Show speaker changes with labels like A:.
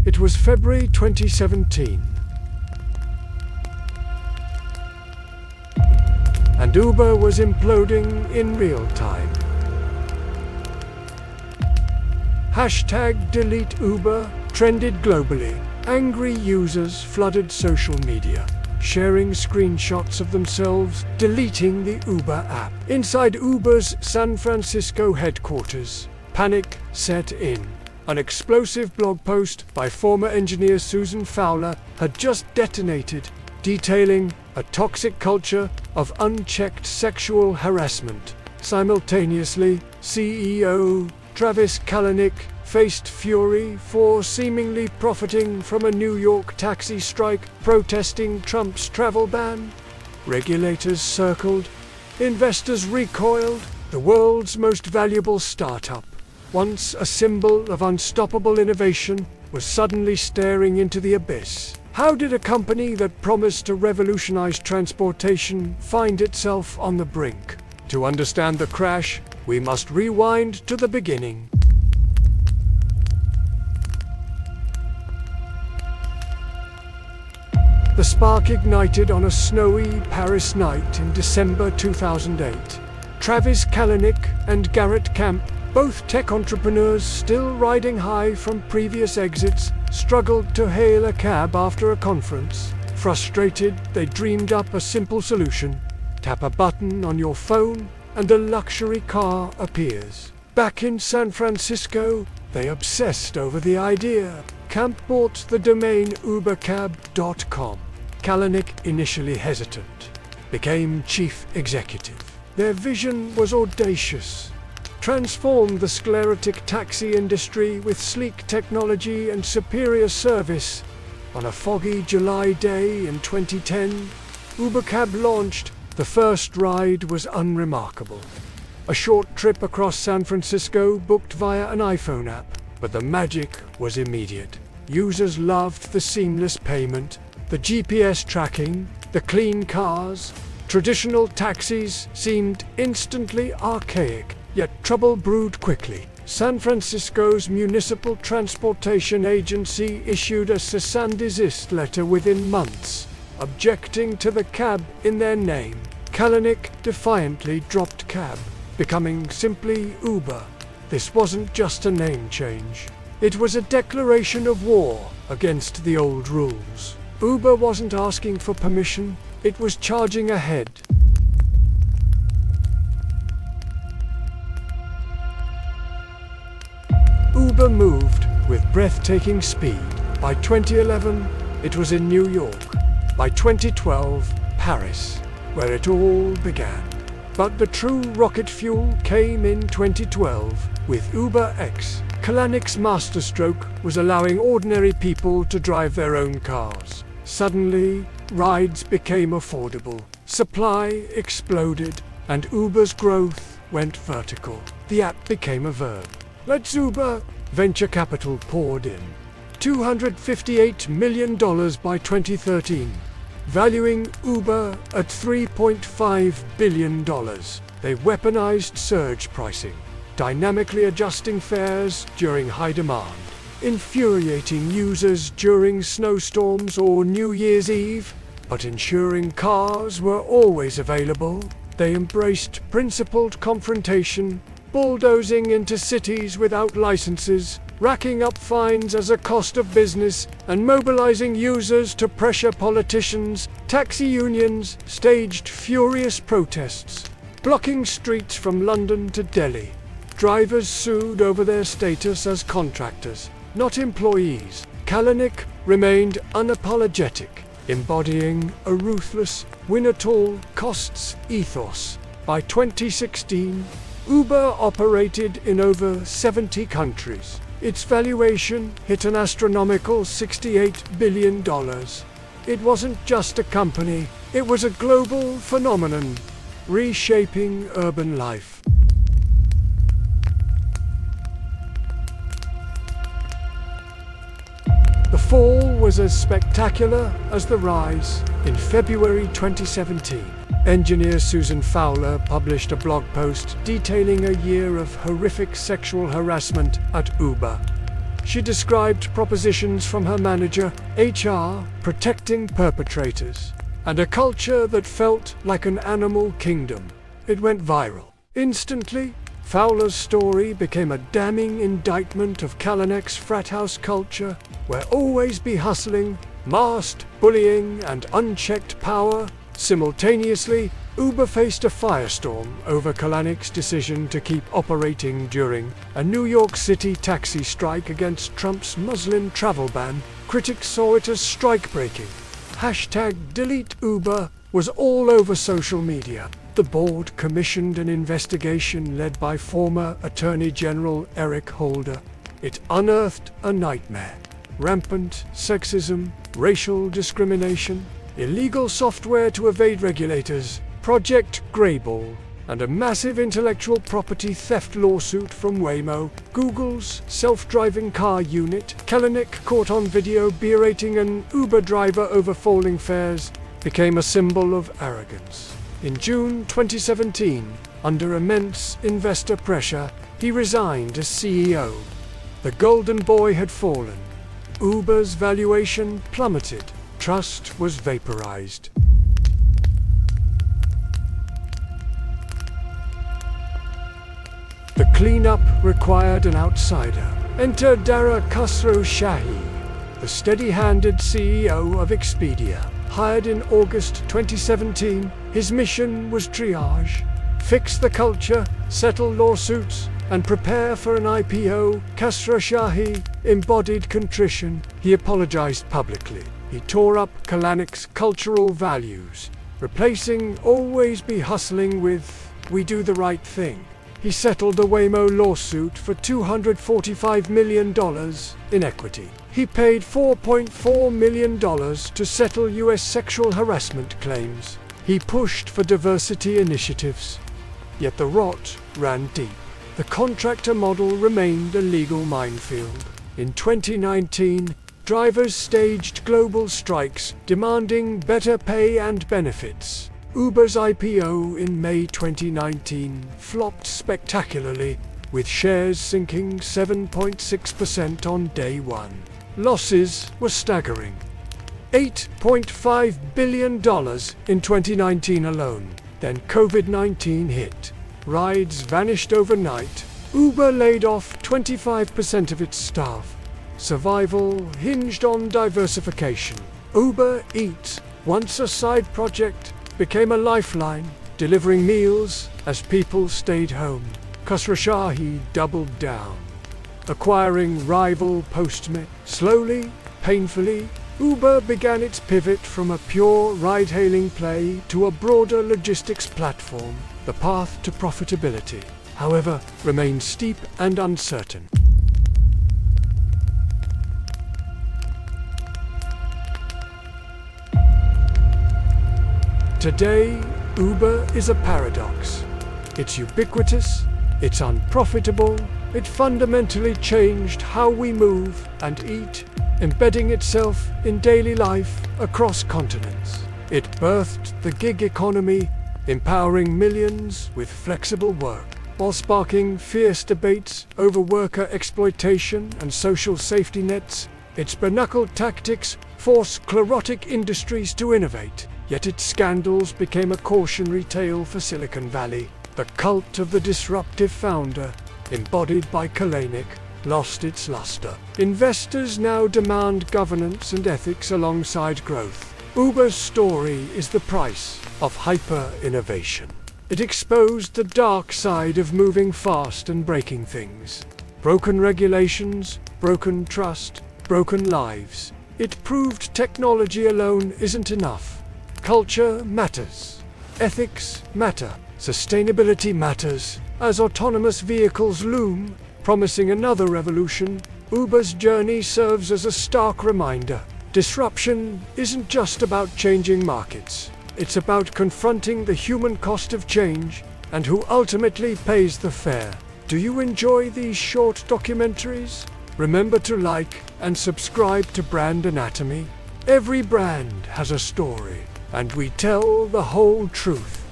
A: It was February 2017. And Uber was imploding in real time. #DeleteUber trended globally. Angry users flooded social media, sharing screenshots of themselves deleting the Uber app. Inside Uber's San Francisco headquarters, panic set in. An explosive blog post by former engineer Susan Fowler had just detonated, detailing a toxic culture of unchecked sexual harassment. Simultaneously, CEO Travis Kalanick faced fury for seemingly profiting from a New York taxi strike protesting Trump's travel ban. Regulators circled, investors recoiled. The world's most valuable startup, once a symbol of unstoppable innovation, was suddenly staring into the abyss. How did a company that promised to revolutionize transportation find itself on the brink? To understand the crash, we must rewind to the beginning. The spark ignited on a snowy Paris night in December 2008. Travis Kalanick and Garrett Camp, both tech entrepreneurs still riding high from previous exits, struggled to hail a cab after a conference. Frustrated, they dreamed up a simple solution. Tap a button on your phone and a luxury car appears. Back in San Francisco, they obsessed over the idea. Camp bought the domain ubercab.com. Kalanick, initially hesitant, became chief executive. Their vision was audacious. Transform the sclerotic taxi industry with sleek technology and superior service. On a foggy July day in 2010, UberCab launched. The first ride was unremarkable. A short trip across San Francisco booked via an iPhone app, but the magic was immediate. Users loved the seamless payment, the GPS tracking, the clean cars. Traditional taxis seemed instantly archaic, yet trouble brewed quickly. San Francisco's Municipal Transportation Agency issued a cease and desist letter within months, objecting to the cab in their name. Kalanick defiantly dropped cab, becoming simply Uber. This wasn't just a name change. It was a declaration of war against the old rules. Uber wasn't asking for permission, it was charging ahead. Uber moved with breathtaking speed. By 2011, it was in New York. By 2012, Paris, where it all began. But the true rocket fuel came in 2012 with UberX. Kalanick's masterstroke was allowing ordinary people to drive their own cars. Suddenly, rides became affordable, supply exploded, and Uber's growth went vertical. The app became a verb. Let's Uber! Venture capital poured in. $258 million by 2013, valuing Uber at $3.5 billion. They weaponized surge pricing, dynamically adjusting fares during high demand, infuriating users during snowstorms or New Year's Eve, but ensuring cars were always available. They embraced principled confrontation, bulldozing into cities without licenses, racking up fines as a cost of business, and mobilizing users to pressure politicians. Taxi unions staged furious protests, blocking streets from London to Delhi. Drivers sued over their status as contractors, not employees. Kalanick remained unapologetic, embodying a ruthless, win-at-all-costs ethos. By 2016, Uber operated in over 70 countries. Its valuation hit an astronomical $68 billion. It wasn't just a company, it was a global phenomenon, reshaping urban life. The fall was as spectacular as the rise. In February 2017, engineer Susan Fowler published a blog post detailing a year of horrific sexual harassment at Uber. She described propositions from her manager, HR, protecting perpetrators, and a culture that felt like an animal kingdom. It went viral. Instantly, Fowler's story became a damning indictment of Kalanick's frat house culture, where always be hustling, masked, bullying, and unchecked power. Simultaneously, Uber faced a firestorm over Kalanick's decision to keep operating during a New York City taxi strike against Trump's Muslim travel ban. Critics saw it as strike-breaking. #DeleteUber was all over social media. The board commissioned an investigation led by former Attorney General Eric Holder. It unearthed a nightmare: rampant sexism, racial discrimination, illegal software to evade regulators, Project Greyball, and a massive intellectual property theft lawsuit from Waymo, Google's self-driving car unit. Kalanick, caught on video berating an Uber driver over falling fares, became a symbol of arrogance. In June 2017, under immense investor pressure, he resigned as CEO. The golden boy had fallen. Uber's valuation plummeted. Trust was vaporized. The cleanup required an outsider. Enter Dara Khosrowshahi, the steady-handed CEO of Expedia. Hired in August 2017, his mission was triage, fix the culture, settle lawsuits, and prepare for an IPO. Khosrowshahi embodied contrition. He apologized publicly. He tore up Kalanick's cultural values, replacing "always be hustling" with "we do the right thing." He settled the Waymo lawsuit for $245 million in equity. He paid $4.4 million to settle U.S. sexual harassment claims. He pushed for diversity initiatives. Yet the rot ran deep. The contractor model remained a legal minefield. In 2019, drivers staged global strikes, demanding better pay and benefits. Uber's IPO in May 2019 flopped spectacularly, with shares sinking 7.6% on day one. Losses were staggering: $8.5 billion in 2019 alone. Then COVID-19 hit. Rides vanished overnight. Uber laid off 25% of its staff. Survival hinged on diversification. Uber Eats, once a side project, became a lifeline, delivering meals as people stayed home. Khosrowshahi doubled down, acquiring rival Postmates. Slowly, painfully, Uber began its pivot from a pure ride-hailing play to a broader logistics platform. The path to profitability, however, remained steep and uncertain. Today, Uber is a paradox. It's ubiquitous, it's unprofitable, it fundamentally changed how we move and eat, embedding itself in daily life across continents. It birthed the gig economy, empowering millions with flexible work, while sparking fierce debates over worker exploitation and social safety nets. Its bernacle tactics forced sclerotic industries to innovate. Yet its scandals became a cautionary tale for Silicon Valley. The cult of the disruptive founder, embodied by Kalanick, lost its luster. Investors now demand governance and ethics alongside growth. Uber's story is the price of hyper-innovation. It exposed the dark side of moving fast and breaking things. Broken regulations, broken trust, broken lives. It proved technology alone isn't enough. Culture matters. Ethics matter. Sustainability matters. As autonomous vehicles loom, promising another revolution, Uber's journey serves as a stark reminder. Disruption isn't just about changing markets. It's about confronting the human cost of change and who ultimately pays the fare. Do you enjoy these short documentaries? Remember to like and subscribe to Brand Anatomy. Every brand has a story, and we tell the whole truth.